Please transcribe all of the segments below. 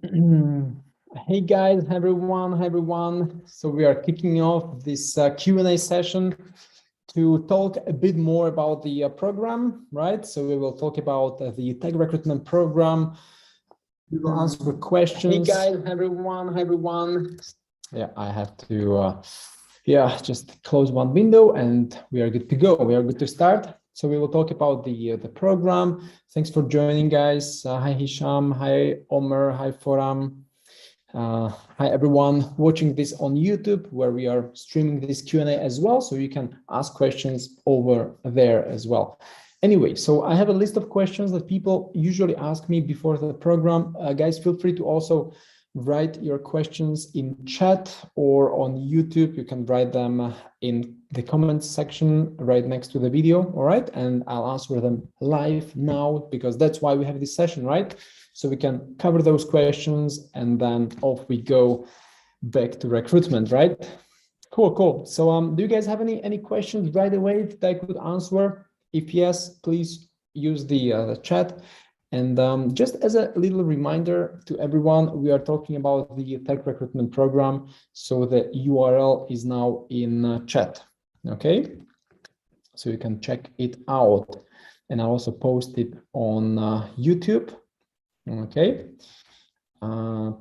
Hey guys, everyone. So we are kicking off this Q&A session to talk a bit more about the program, right? So we will talk about the tech recruitment program. We will answer questions. Hey guys, everyone. Yeah, I have to, just close one window and we are good to go. We are good to start. So we will talk about the program. Thanks for joining, guys. Hi Hisham, hi Omer, hi Foram. Hi everyone watching this on YouTube, where we are streaming this Q&A as well, so you can ask questions over there as well. Anyway, so I have a list of questions that people usually ask me before the program. Guys, feel free to also write your questions in chat or on YouTube. You can write them in the comments section right next to the video, all right? And I'll answer them live now, because that's why we have this session, right? So we can cover those questions and then off we go back to recruitment, right? Cool. So do you guys have any questions right away that I could answer? If yes, please use the chat. And just as a little reminder to everyone, we are talking about the tech recruitment program. So the URL is now in chat, okay? So you can check it out. And I'll also post it on YouTube. Okay. So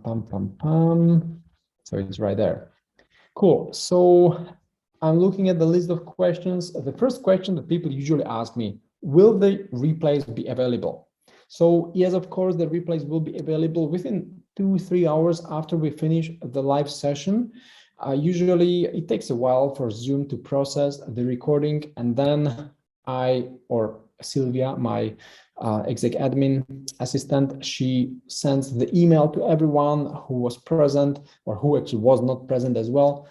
it's right there. Cool. So I'm looking at the list of questions. The first question that people usually ask me, will the replays be available? So yes, of course, the replays will be available within 2-3 hours after we finish the live session. Usually it takes a while for Zoom to process the recording, and then I or Sylvia, my exec admin assistant, she sends the email to everyone who was present or who actually was not present as well.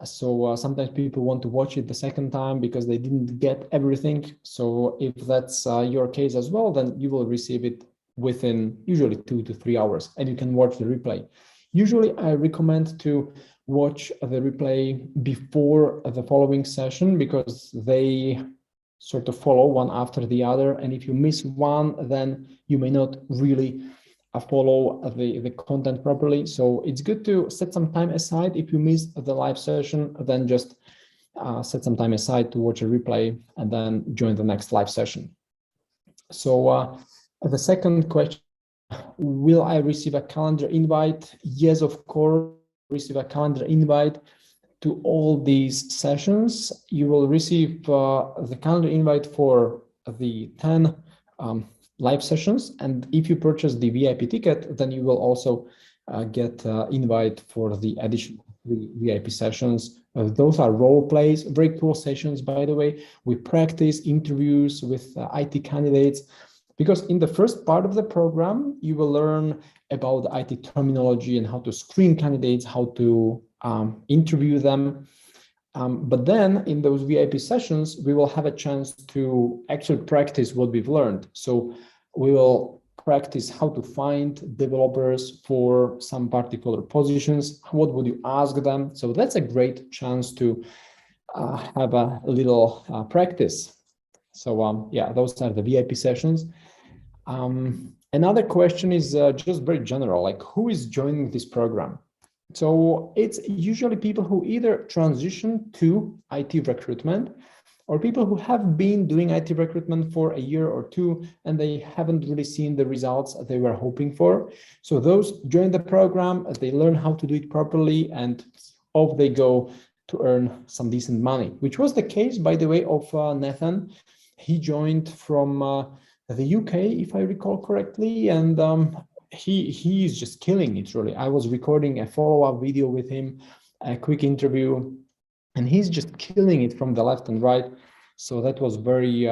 So sometimes people want to watch it the second time because they didn't get everything. So if that's your case as well, then you will receive it within usually 2 to 3 hours, and you can watch the replay. Usually I recommend to watch the replay before the following session, because they sort of follow one after the other. And if you miss one, then you may not really follow the content properly. So it's good to set some time aside. If you miss the live session, then just set some time aside to watch a replay and then join the next live session. So the second question, will I receive a calendar invite? Yes, of course, receive a calendar invite to all these sessions. You will receive the calendar invite for the 10 live sessions. And if you purchase the VIP ticket, then you will also get invite for the additional VIP sessions. Those are role plays, very cool sessions, by the way. We practice interviews with IT candidates, because in the first part of the program, you will learn about the IT terminology and how to screen candidates, how to interview them. But then in those VIP sessions, we will have a chance to actually practice what we've learned. So we will practice how to find developers for some particular positions. What would you ask them? So that's a great chance to have a little practice. So yeah, those are the VIP sessions. Another question is just very general, like who is joining this program? So it's usually people who either transition to IT recruitment, or people who have been doing IT recruitment for a year or two and they haven't really seen the results they were hoping for. So those join the program, they learn how to do it properly, and off they go to earn some decent money, which was the case, by the way, of Nathan. He joined from the UK, if I recall correctly, and he is just killing it, really. I was recording a follow-up video with him, a quick interview, and he's just killing it from the left and right. So that was very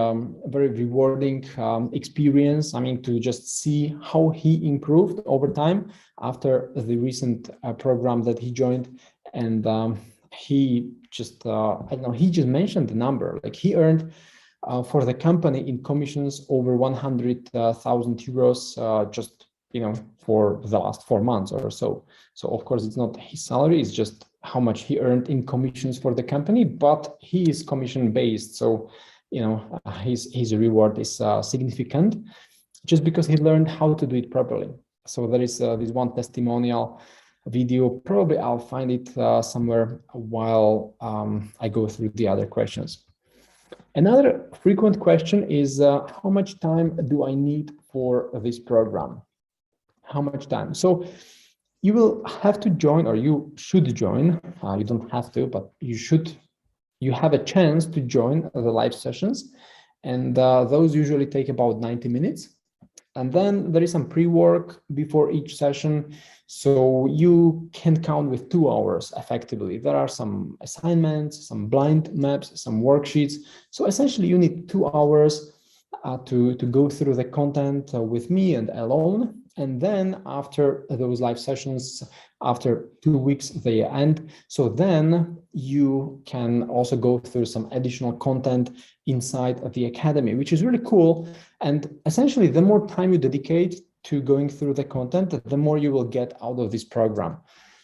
rewarding experience. I mean, to just see how he improved over time after the recent program that he joined. And he just, I don't know, he just mentioned the number, like he earned for the company in commissions over 100,000 euros just, you know, for the last 4 months or so. So of course it's not his salary, it's just how much he earned in commissions for the company, but he is commission based. So, you know, his reward is significant just because he learned how to do it properly. So there is this one testimonial video. Probably I'll find it somewhere while I go through the other questions. Another frequent question is how much time do I need for this program? How much time? So you will have to join, or you should join. You don't have to, but you should. You have a chance to join the live sessions, and those usually take about 90 minutes. And then there is some pre-work before each session. So you can count with 2 hours effectively. There are some assignments, some blind maps, some worksheets. So essentially you need 2 hours to go through the content with me and alone. And then after those live sessions, after 2 weeks, they end. So then you can also go through some additional content inside of the academy, which is really cool. And essentially, the more time you dedicate to going through the content, the more you will get out of this program.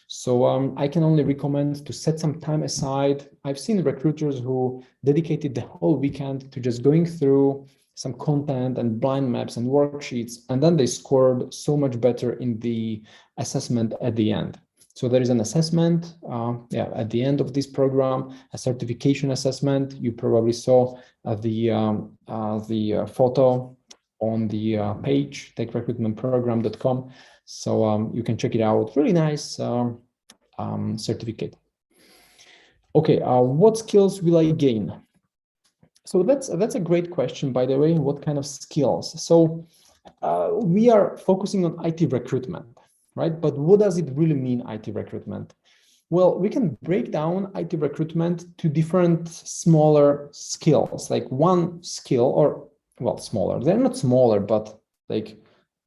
So I can only recommend to set some time aside. I've seen recruiters who dedicated the whole weekend to just going through some content and blind maps and worksheets, and then they scored so much better in the assessment at the end. So there is an assessment at the end of this program, a certification assessment. You probably saw the photo on the page, techrecruitmentprogram.com. So you can check it out. Really nice certificate. Okay, what skills will I gain? So that's a great question, by the way. What kind of skills? So we are focusing on IT recruitment, right? But what does it really mean, IT recruitment? Well, we can break down IT recruitment to different smaller skills, like one skill, or well, smaller. They're not smaller, but like,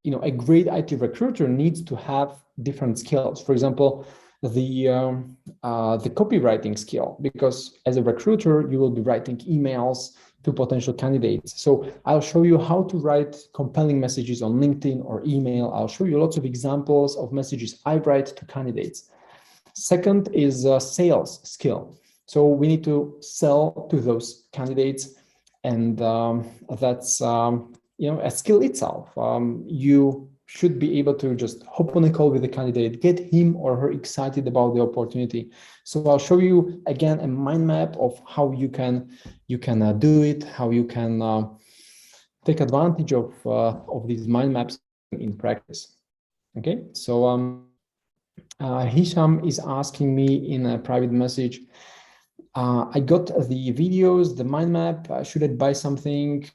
you know, a great IT recruiter needs to have different skills. For example, the copywriting skill, because as a recruiter, you will be writing emails to potential candidates. So I'll show you how to write compelling messages on LinkedIn or email. I'll show you lots of examples of messages I write to candidates. Second is a sales skill. So we need to sell to those candidates, and that's a skill itself. You should be able to just hop on a call with the candidate, get him or her excited about the opportunity. So I'll show you again a mind map of how you can do it, how you can take advantage of these mind maps in practice. Okay, so Hisham is asking me in a private message, I got the videos, the mind map, should I buy something?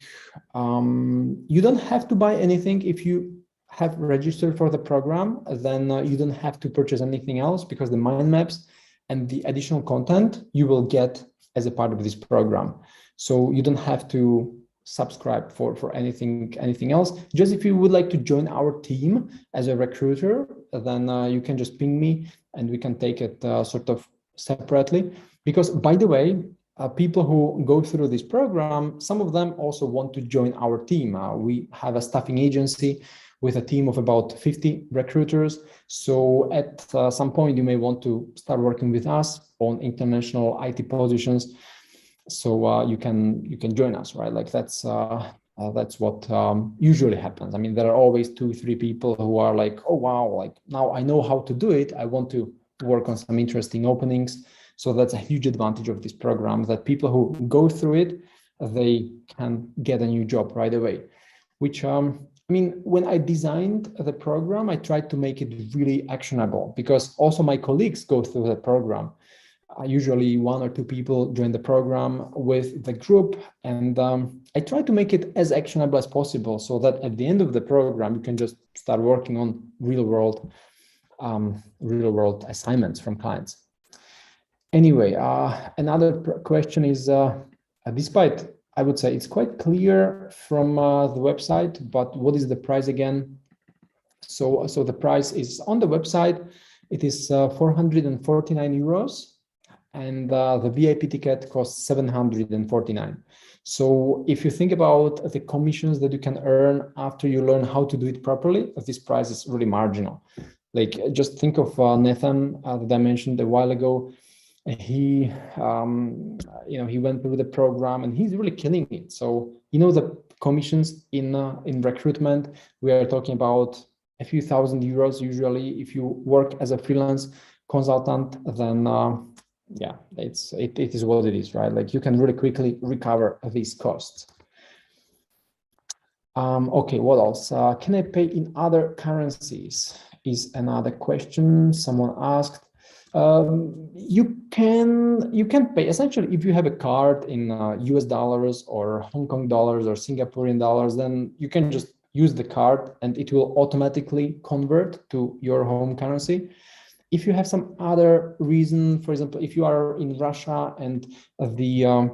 You don't have to buy anything. If you have registered for the program, then you don't have to purchase anything else, because the mind maps and the additional content you will get as a part of this program. So you don't have to subscribe for anything else. Just if you would like to join our team as a recruiter, then you can just ping me and we can take it sort of separately. Because by the way, people who go through this program, some of them also want to join our team. We have a staffing agency with a team of about 50 recruiters. So at some point, you may want to start working with us on international IT positions. So you can join us, right? Like that's what usually happens. I mean, there are always 2-3 people who are like, oh wow, like now I know how to do it. I want to work on some interesting openings. So that's a huge advantage of this program, that people who go through it, they can get a new job right away. Which I mean, when I designed the program, I tried to make it really actionable, because also my colleagues go through the program. Usually 1 or 2 people join the program with the group, and I try to make it as actionable as possible, so that at the end of the program, you can just start working on real world assignments from clients. Anyway, another question is, despite, I would say it's quite clear from the website, but what is the price again? So the price is on the website. It is 449 euros, and the VIP ticket costs 749. So if you think about the commissions that you can earn after you learn how to do it properly, this price is really marginal. Like, just think of Nathan that I mentioned a while ago. He he went through the program and he's really killing it. So the commissions in recruitment, we are talking about a few thousand euros usually. If you work as a freelance consultant, then yeah, it is what it is, right? Like you can really quickly recover these costs. Okay, what else? Can I pay in other currencies? Is another question someone asked. You can pay essentially if you have a card in US dollars or Hong Kong dollars or Singaporean dollars, then you can just use the card and it will automatically convert to your home currency. If you have some other reason, for example, if you are in Russia and the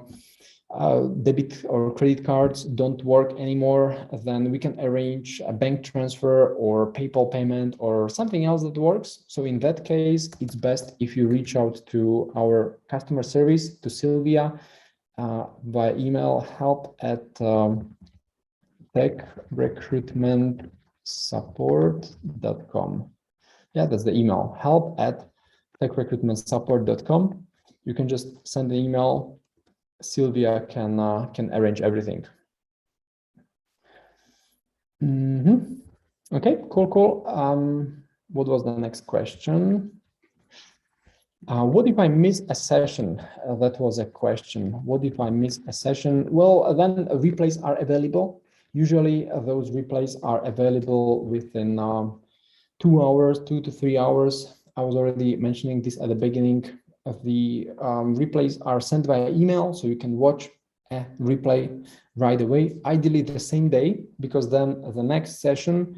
debit or credit cards don't work anymore, then we can arrange a bank transfer or PayPal payment or something else that works. So in that case, it's best if you reach out to our customer service, to Sylvia, by email, help@techrecruitmentsupport.com. Yeah, that's the email, help@techrecruitmentsupport.com. You can just send the email. Sylvia can arrange everything. Okay, cool. What was the next question? What if I miss a session? That was a question. What if I miss a session? Well, then replays are available. Usually those replays are available within 2 hours, 2 to 3 hours. I was already mentioning this at the beginning. The replays are sent via email, so you can watch a replay right away, ideally the same day, because then the next session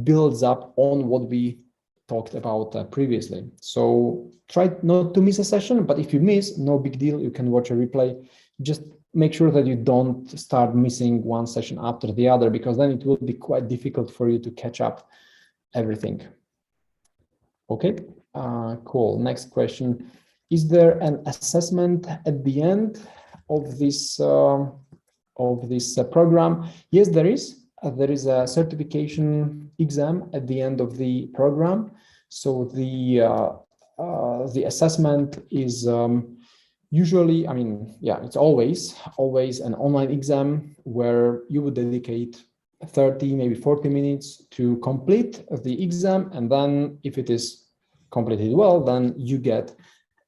builds up on what we talked about previously. So try not to miss a session, but if you miss, no big deal, you can watch a replay. Just make sure that you don't start missing one session after the other, because then it will be quite difficult for you to catch up everything. Okay, cool. Next question. Is there an assessment at the end of this program? Yes, there is. There is a certification exam at the end of the program. So the assessment is usually, I mean, yeah, it's always an online exam where you would dedicate 30, maybe 40 minutes to complete the exam. And then if it is completed well, then you get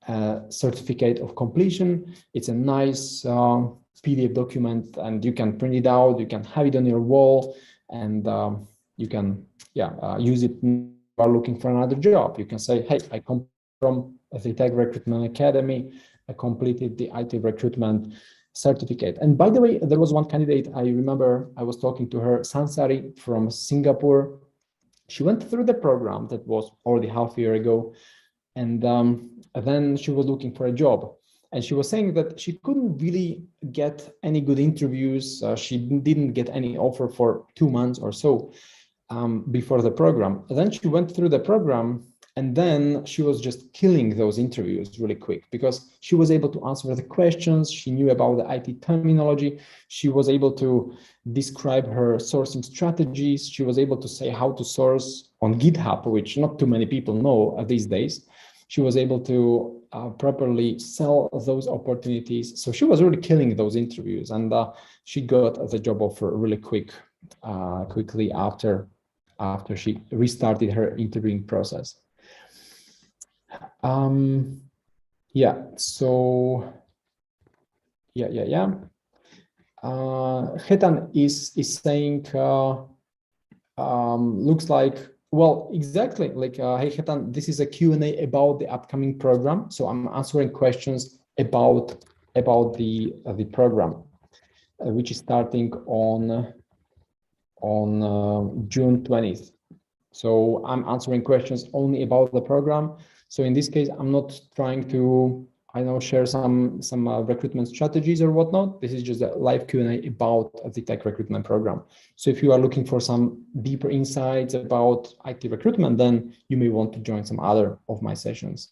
a certificate of completion. It's a nice PDF document and you can print it out, you can have it on your wall, and you can use it when you are looking for another job. You can say, hey, I come from the Tech Recruitment Academy, I completed the IT recruitment certificate. And by the way, there was one candidate, I remember I was talking to her, Sansari from Singapore. She went through the program that was already half a year ago. And then she was looking for a job. And she was saying that she couldn't really get any good interviews. She didn't get any offer for 2 months or so before the program. Then she went through the program, and then she was just killing those interviews really quick because she was able to answer the questions. She knew about the IT terminology. She was able to describe her sourcing strategies. She was able to say how to source on GitHub, which not too many people know these days. She was able to properly sell those opportunities. So she was really killing those interviews, and she got the job offer really quickly after she restarted her interviewing process. Hetan is saying, looks like, well, exactly, like, hey, Hetan, this is a Q&A about the upcoming program. So I'm answering questions about the program, which is starting on June 20th. So I'm answering questions only about the program. So in this case, I'm not trying to, I know, share some recruitment strategies or whatnot. This is just a live Q&A about the tech recruitment program. So if you are looking for some deeper insights about IT recruitment, then you may want to join some other of my sessions.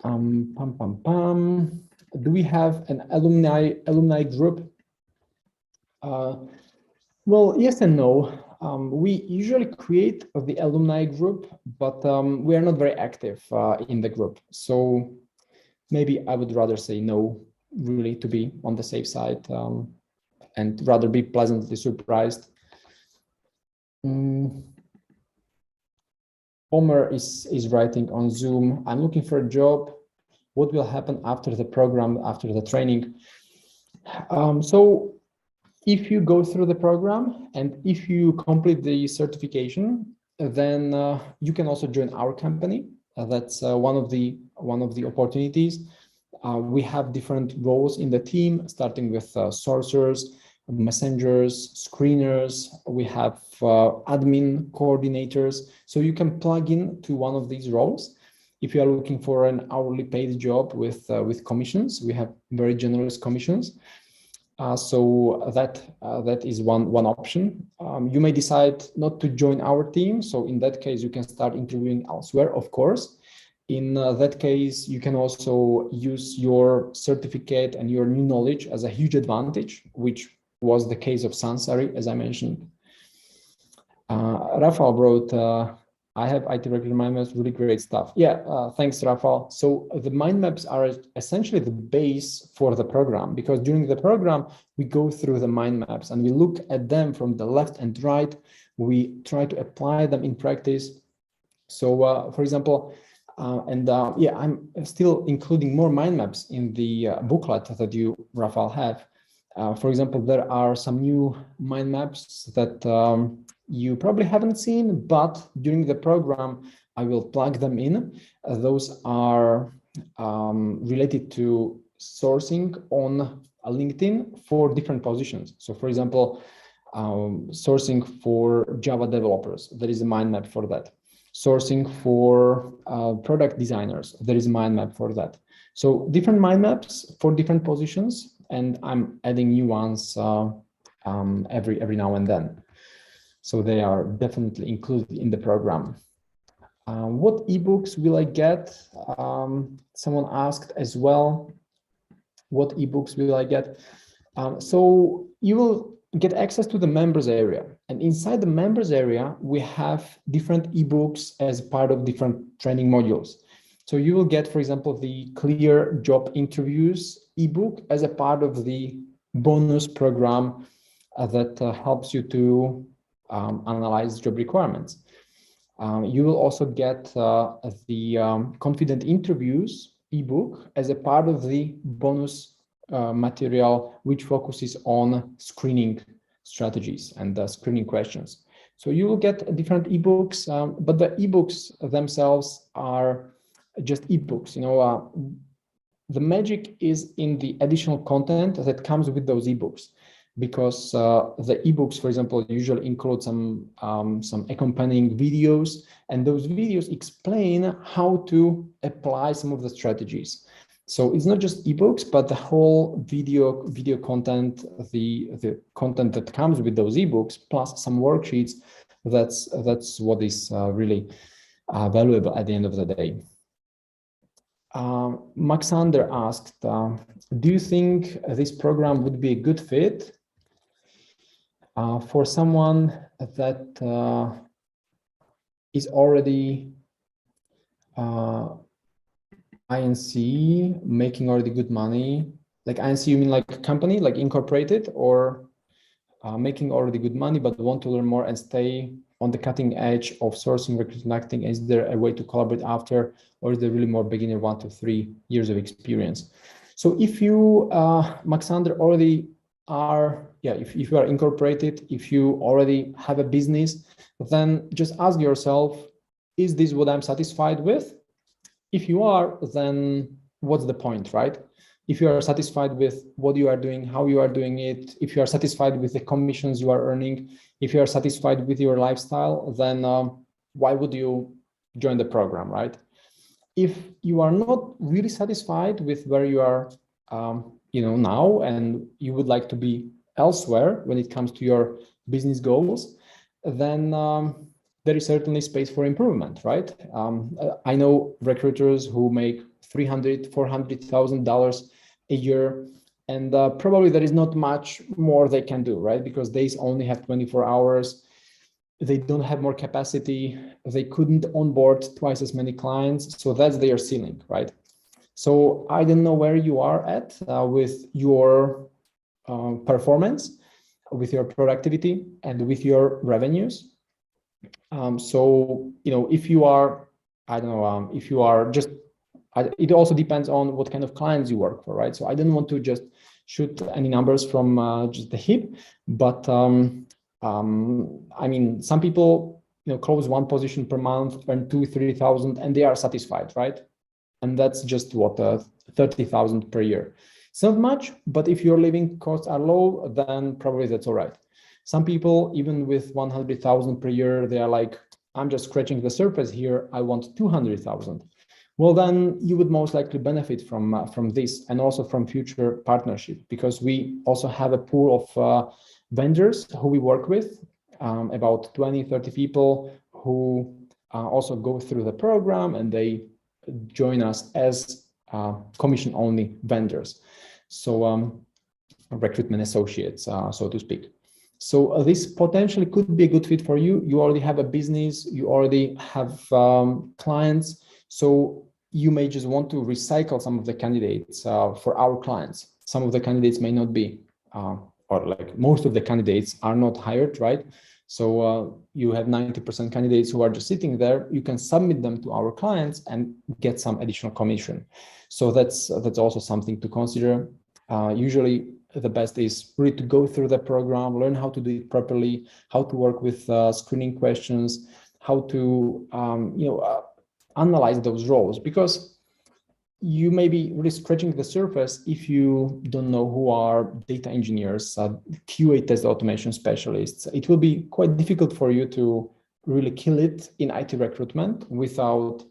Do we have an alumni group? Well, yes and no. We usually create the alumni group, but we are not very active in the group. So maybe I would rather say no, really, to be on the safe side, and rather be pleasantly surprised. Omer is writing on Zoom, I'm looking for a job. What will happen after the program, after the training? So if you go through the program and if you complete the certification, then you can also join our company. That's one of the opportunities. We have different roles in the team, starting with sourcers, messengers, screeners. We have admin coordinators. So you can plug in to one of these roles. If you are looking for an hourly paid job with commissions, we have very generous commissions. So that is one option. You may decide not to join our team. So in that case, you can start interviewing elsewhere, of course. In that case, you can also use your certificate and your new knowledge as a huge advantage, which was the case of Sansari, as I mentioned. Rafael wrote, I have IT recruiter mind maps, really great stuff. Yeah, thanks, Rafael. So the mind maps are essentially the base for the program, because during the program, we go through the mind maps and we look at them from the left and right. We try to apply them in practice. So, for example, yeah, I'm still including more mind maps in the booklet that you, Rafael, have. For example, there are some new mind maps that you probably haven't seen, but during the program, I will plug them in. Those are related to sourcing on LinkedIn for different positions. So for example, sourcing for Java developers, there is a mind map for that. Sourcing for product designers, there is a mind map for that. So different mind maps for different positions, and I'm adding new ones every now and then. So they are definitely included in the program. What ebooks will I get? Someone asked as well, what ebooks will I get? So you will get access to the members area, and inside the members area, we have different ebooks as part of different training modules. So you will get, for example, the clear job interviews ebook as a part of the bonus program that helps you to analyze job requirements. You will also get the confident interviews ebook as a part of the bonus material, which focuses on screening strategies and screening questions. So you will get different ebooks, but the ebooks themselves are just ebooks. You know, the magic is in the additional content that comes with those ebooks, because the ebooks, for example, usually include some accompanying videos, and those videos explain how to apply some of the strategies. So it's not just ebooks, but the whole video content, the content that comes with those ebooks, plus some worksheets. That's what is really valuable at the end of the day. Maxander asked, do you think this program would be a good fit for someone that is already INC, making already good money? Like INC, you mean like a company, like incorporated, or making already good money but want to learn more and stay on the cutting edge of sourcing, recruitment, marketing? Is there a way to collaborate after, or is there really more beginner 1 to 3 years of experience? So if you, Maxander, already are, yeah, if you are incorporated, if you already have a business, then just ask yourself, is this what I'm satisfied with? If you are, then what's the point, right? If you are satisfied with what you are doing, how you are doing it, if you are satisfied with the commissions you are earning, if you are satisfied with your lifestyle, then why would you join the program, right? If you are not really satisfied with where you are, now, and you would like to be elsewhere when it comes to your business goals, then there is certainly space for improvement, right? I know recruiters who make $300,000, $400,000 a year, and probably there is not much more they can do, right? Because they only have 24 hours. They don't have more capacity. They couldn't onboard twice as many clients. So that's their ceiling, right? So I don't know where you are at with your performance, with your productivity, and with your revenues. So, if you are, I don't know, if you are just, it also depends on what kind of clients you work for, right? So I don't want to just shoot any numbers from just the hip, but I mean, some people, close one position per month, earn 2,000-3,000, and they are satisfied, right? And that's just what 30,000 per year. It's not much, but if your living costs are low, then probably that's all right. Some people, even with 100,000 per year, they are like, I'm just scratching the surface here. I want 200,000. Well, then you would most likely benefit from this and also from future partnership, because we also have a pool of vendors who we work with, about 20-30 people who also go through the program, and they join us as commission-only vendors. So recruitment associates, so to speak. So this potentially could be a good fit for you. You already have a business, you already have clients, so you may just want to recycle some of the candidates for our clients. Some of the candidates may not be, or like most of the candidates are not hired, right? So you have 90% candidates who are just sitting there. You can submit them to our clients and get some additional commission. So that's also something to consider. Usually the best is really to go through the program, learn how to do it properly, how to work with screening questions, how to analyze those roles, because you may be really scratching the surface if you don't know who are data engineers, QA test automation specialists. It will be quite difficult for you to really kill it in IT recruitment without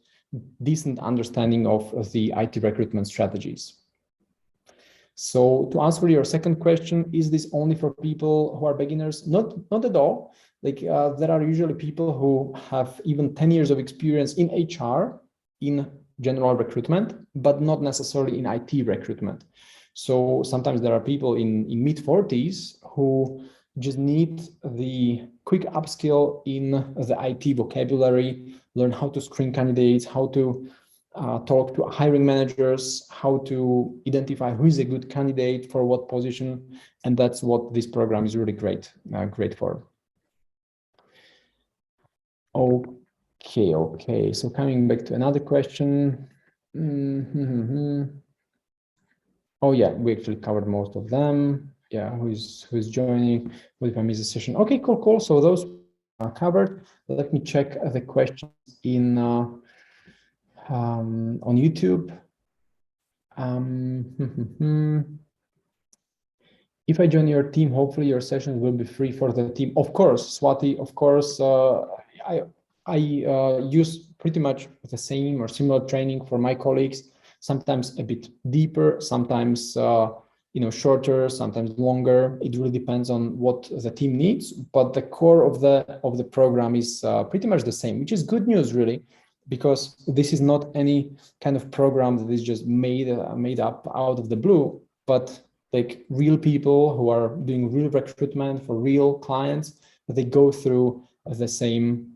decent understanding of the IT recruitment strategies. So to answer your second question, is this only for people who are beginners? Not at all. Like there are usually people who have even 10 years of experience in HR, in general recruitment, but not necessarily in IT recruitment. So sometimes there are people in mid-40s who just need the quick upskill in the IT vocabulary, learn how to screen candidates, how to talk to hiring managers, how to identify who is a good candidate for what position. And that's what this program is really great for. Okay. So coming back to another question. Oh yeah, we actually covered most of them. Yeah, who's joining? What if I miss a session? Okay, cool. So those are covered. Let me check the questions in on YouTube. If I join your team, hopefully your sessions will be free for the team. Of course, Swati, of course. I use pretty much the same or similar training for my colleagues, sometimes a bit deeper, sometimes shorter, sometimes longer. It really depends on what the team needs, but the core of the program is pretty much the same, which is good news, really, because this is not any kind of program that is just made up out of the blue, but like real people who are doing real recruitment for real clients, they go through the same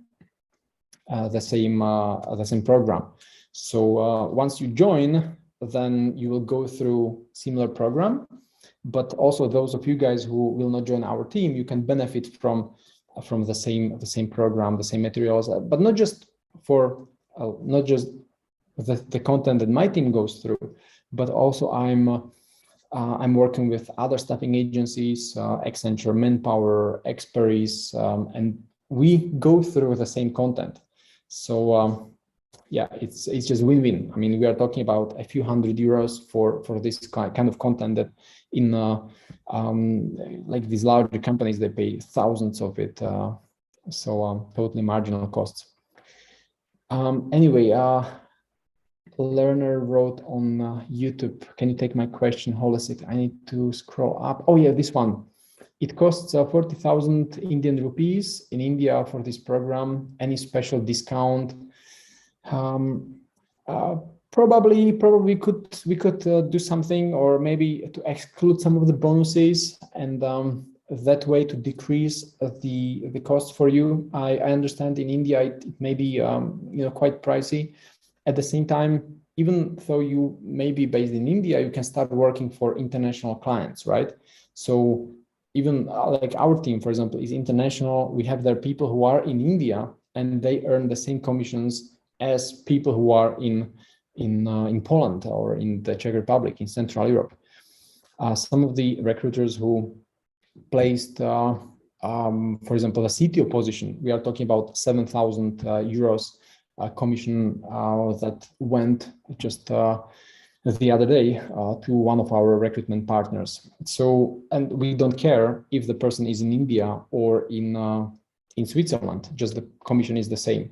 program. So once you join, then you will go through similar program, but also those of you guys who will not join our team, you can benefit from the same program, the same materials, but not just for not just the content that my team goes through, but also I'm working with other staffing agencies, Accenture, Manpower, Experis, and we go through the same content. So yeah, it's just win-win. I mean, we are talking about a few €100 for this kind of content that in like these larger companies, they pay thousands of it. So totally marginal costs. Anyway, learner wrote on YouTube, can you take my question holistic? I need to scroll up. Oh yeah, this one. It costs 40,000 Indian rupees in India for this program. Any special discount? Probably we could do something, or maybe to exclude some of the bonuses, and that way to decrease the cost for you. I understand in India it may be quite pricey. At the same time, even though you may be based in India, you can start working for international clients, right? So even like our team, for example, is international. We have there people who are in India and they earn the same commissions as people who are in Poland or in the Czech Republic, in Central Europe. Some of the recruiters who placed, for example, a CTO position, we are talking about 7,000 euros commission that went just the other day to one of our recruitment partners. So, and we don't care if the person is in India or in Switzerland, just the commission is the same.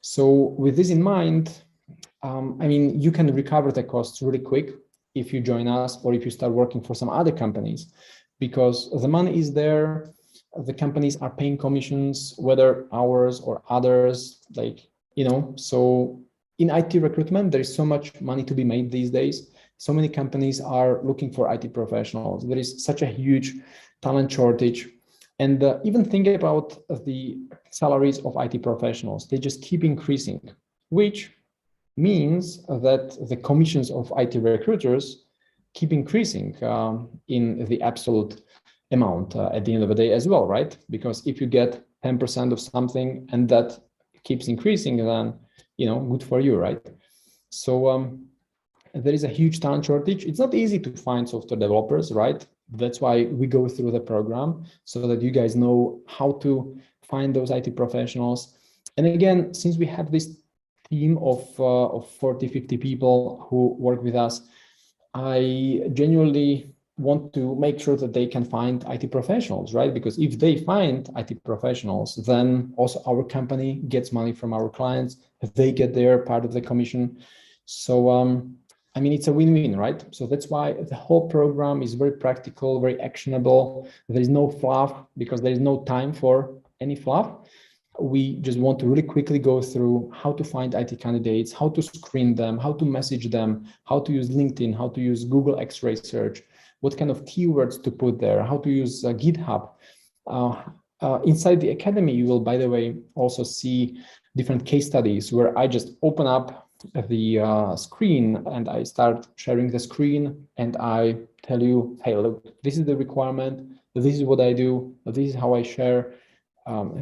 So with this in mind, I mean, you can recover the costs really quick if you join us or if you start working for some other companies, because the money is there. The companies are paying commissions, whether ours or others, like, you know, so in IT recruitment, there is so much money to be made these days. So many companies are looking for IT professionals. There is such a huge talent shortage. And even think about the salaries of IT professionals. They just keep increasing, which means that the commissions of IT recruiters keep increasing in the absolute amount at the end of the day as well, right? Because if you get 10% of something and that keeps increasing, then, you know, good for you, right? So there is a huge talent shortage. It's not easy to find software developers, right? That's why we go through the program so that you guys know how to find those IT professionals. And again, since we have this team of 40, 50 people who work with us, I genuinely want to make sure that they can find IT professionals, right? Because if they find IT professionals, then also our company gets money from our clients. They get their part of the commission. So, I mean, it's a win-win, right? So that's why the whole program is very practical, very actionable. There is no fluff because there is no time for any fluff. We just want to really quickly go through how to find IT candidates, how to screen them, how to message them, how to use LinkedIn, how to use Google X-ray search, what kind of keywords to put there, how to use GitHub. Inside the academy, you will, by the way, also see different case studies where I just open up the screen and I start sharing the screen and I tell you, hey, look, this is the requirement, this is what I do, this is how I share,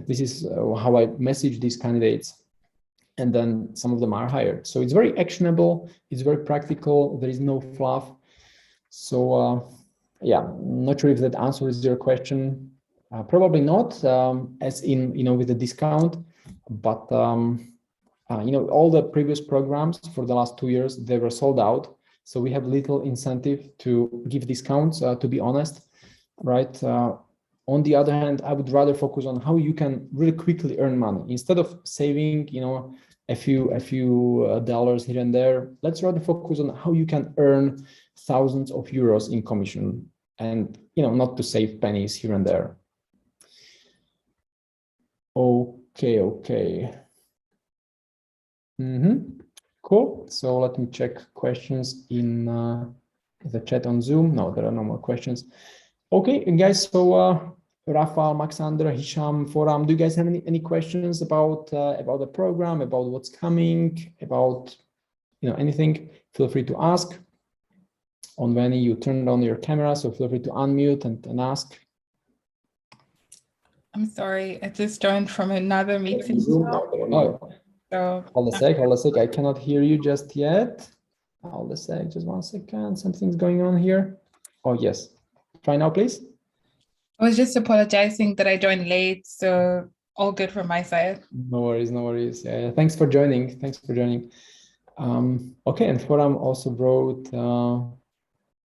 this is how I message these candidates. And then some of them are hired. So it's very actionable, it's very practical, there is no fluff. So yeah, not sure if that answers your question. Probably not, as in, you know, with the discount, but you know, all the previous programs for the last 2 years, they were sold out. So we have little incentive to give discounts, to be honest, right? On the other hand, I would rather focus on how you can really quickly earn money instead of saving, you know, a few dollars here and there. Let's rather focus on how you can earn thousands of euros in commission, and, you know, not to save pennies here and there. Okay. Cool. So let me check questions in the chat on Zoom. No, there are no more questions. Okay, and guys, so Rafael, Maxander, Hisham, Foram, do you guys have any questions about the program, about what's coming, about, you know, anything? Feel free to ask. On Veni, you turned on your camera, so feel free to unmute and ask. I'm sorry, I just joined from another meeting. Oh, so hold a sec, I cannot hear you just yet. Hold a sec, just 1 second, something's going on here. Oh, yes. Try now, please. I was just apologizing that I joined late, so all good from my side. No worries. Yeah, thanks for joining. Okay, and Forum also wrote,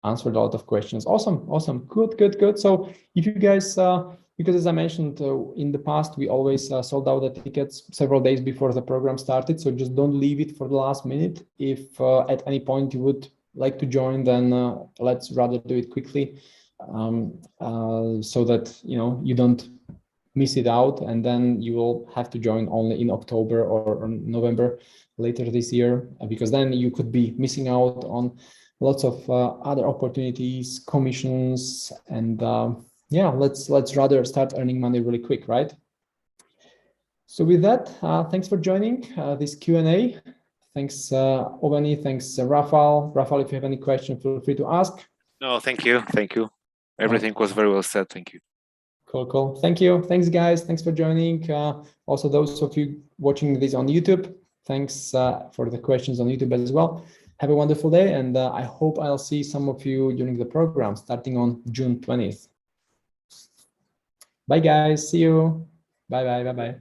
answered a lot of questions. Awesome. Good. So if you guys, because as I mentioned in the past, we always sold out the tickets several days before the program started. So just don't leave it for the last minute. If at any point you would like to join, then let's rather do it quickly, so that, you know, you don't miss it out, and then you will have to join only in October or November later this year, because then you could be missing out on lots of other opportunities, commissions, and yeah, let's rather start earning money really quick, right? So with that, thanks for joining this Q&A. Thanks, Oveni. Thanks, Rafal. Rafal, if you have any questions, feel free to ask. No, thank you. Everything was very well said. Thank you. Cool. Thank you. Thanks, guys. Thanks for joining. Also, those of you watching this on YouTube, thanks for the questions on YouTube as well. Have a wonderful day, and I hope I'll see some of you during the program starting on June 20th. Bye, guys. See you. Bye.